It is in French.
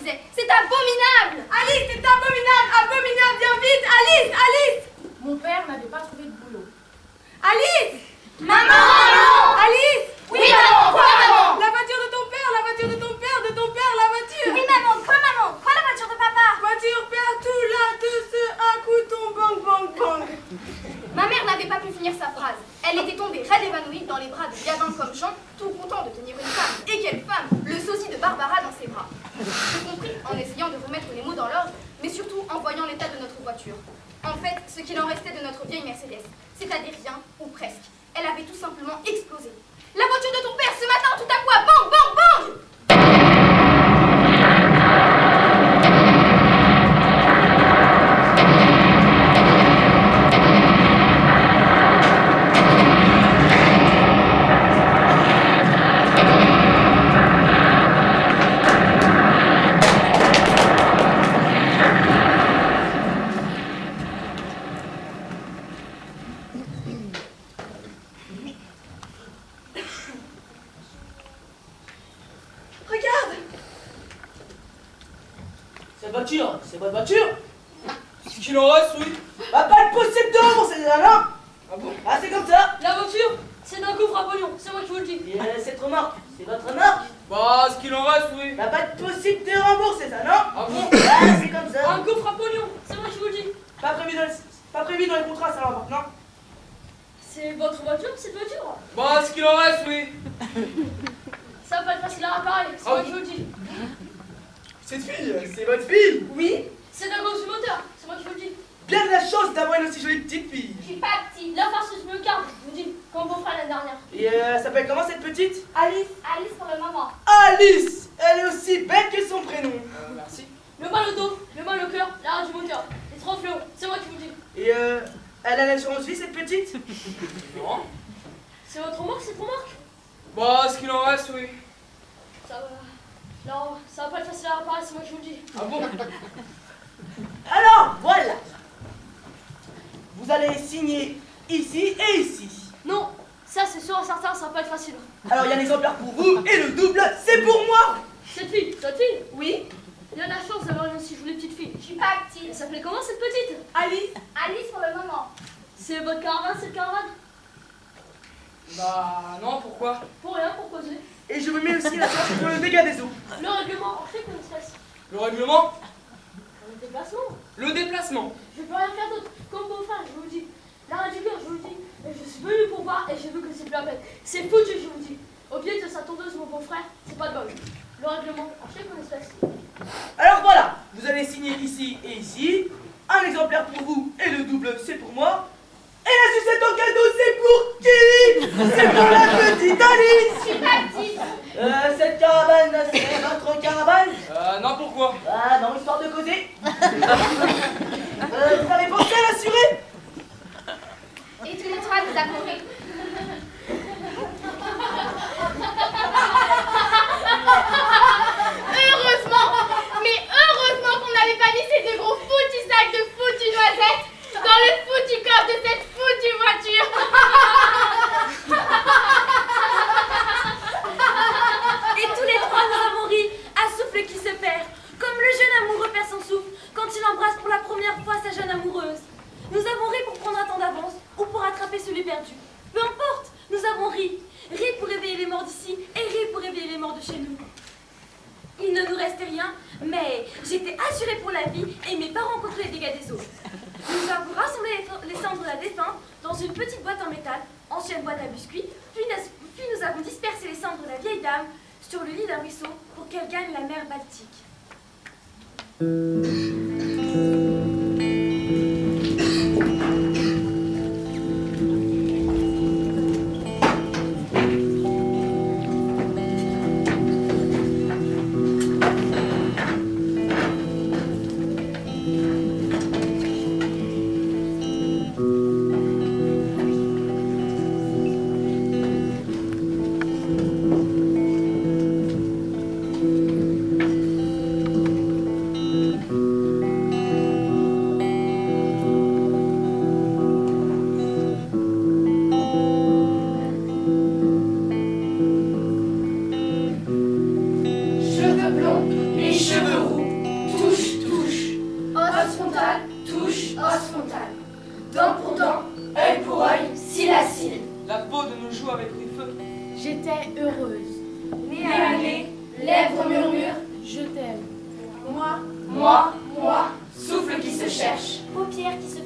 disais. C'est abominable. Alice, c'est abominable, abominable, viens vite, Alice, Alice. Mon père n'avait pas trouvé de boulot. Alice. Maman. Alice. Oui, maman. Quoi, maman? La voiture de ton père, la voiture de ton père, la voiture. Oui, maman. Quoi, maman? Quoi, la voiture de papa? Voiture perd tout là, un coup, ton bang, bang, bang. Ma mère n'avait pas pu finir sa phrase. Elle était tombée raide évanouie dans les bras de Gavin comme Jean, tout content de tenir une femme. Et quelle femme! Le sosie de Barbara dans ses bras. Je compris en essayant de remettre les mots dans l'ordre, mais surtout en voyant l'état de notre voiture. En fait, ce qu'il en restait de notre vieille Mercedes, c'est-à-dire rien, ou presque. Elle avait tout simplement explosé. La voiture de ton père, ce matin, tout à coup, a bang, bang, bang! C'est votre voiture? Ce qu'il en reste, oui. Bah pas de possible de rembourser ça, non? Ah bon? Ah c'est comme ça. La voiture, c'est d'un coffre à pognon, c'est moi qui vous le dis. Et cette remorque, c'est votre remorque? Bah, ce qu'il en reste, oui. Bah pas de possible de rembourser ça, non? Ah bon? Ah c'est comme ça. Un coffre à pognon, c'est moi qui vous le dis. Pas prévu dans les contrats ça remorque, non? C'est votre voiture, cette voiture? Bah, ce qu'il en reste, oui. Ça va pas être facile à réparer, c'est moi qui vous le dis. Cette fille, c'est votre fille? Oui, c'est d'un gros du moteur, c'est moi qui vous le dis. Bien de la chance d'avoir une aussi jolie petite fille. Je suis pas petite. La farceuse me garde, je vous dis, comme mon frère l'année dernière. Et elle s'appelle comment cette petite? Alice. Alice pour le moment. Alice. Elle est aussi belle que son prénom. Merci. Le mal au dos, le mal au cœur, l'arrêt du moteur, les trois fléaux, c'est moi qui vous le dis. Et elle a l'assurance vie cette petite? Non. C'est votre remorque, cette remorque? Bah, ce qu'il en reste, oui. Ça va. Non, ça va pas être facile à réparer, c'est moi qui vous le dis. Ah bon? Alors voilà. Vous allez signer ici et ici. Non, ça c'est sûr et certain, ça va pas être facile. Alors il y a un exemplaire pour vous et le double c'est pour moi. Cette fille? Oui. Il y a de la chance d'avoir une aussi jolie petite fille. Je suis pas petite. Elle s'appelait comment cette petite? Alice. Alice pour le moment. C'est votre caravane, cette caravane? Bah, non, pourquoi? Pour rien, pour causer. Et je vous mets aussi la chance pour le dégât des eaux. Le règlement, en fait, qu'on se fasse. Le règlement? Le déplacement. Le déplacement. Je vais plus rien faire d'autre. Comme beau frère, je vous le dis. L'arrêt du cœur, je vous le dis. Et je suis venu pour voir et j'ai vu que c'est plus la peine. C'est foutu, je vous le dis. Au pied de sa tondeuse, mon beau frère, c'est pas de bol. Le règlement, en fait, qu'on se fasse. Alors voilà, vous allez signer ici et ici. Un exemplaire pour vous et le double c'est pour moi. Et la sucette en cadeau c'est pour qui? C'est pour la petite Alice. Je suis pas petite. Cette caravane c'est votre caravane? Non, pourquoi? Ah non, histoire de causer. Vous avez pensé à l'assurer? Et tous les trois, nous avons ri. Heureusement, mais heureusement qu'on n'avait pas mis ces deux gros foutus sacs de foutus noisettes dans le foutu coffre de cette foutue voiture. Et tous les trois nous avons ri, à souffle qui se perd, comme le jeune amoureux perd son souffle quand il embrasse pour la première fois sa jeune amoureuse. Nous avons ri pour prendre un temps d'avance ou pour attraper celui perdu. Peu importe, nous avons ri. Ri pour réveiller les morts d'ici et ri pour réveiller les morts de chez nous. Il ne nous restait rien, mais j'étais assurée pour la vie et mes parents contre les dégâts des eaux. Nous avons rassemblé les cendres de la défunte dans une petite boîte en métal, ancienne boîte à biscuits, puis nous avons dispersé les cendres de la vieille dame sur le lit d'un ruisseau pour qu'elle gagne la mer Baltique. brutale. Dent pour dent, œil pour œil, cil à cil. La peau de nos joues avait pris feu. J'étais heureuse. Nez à nez, lèvres murmurent. Je t'aime. Moi, souffle qui se cherche. Paupières qui se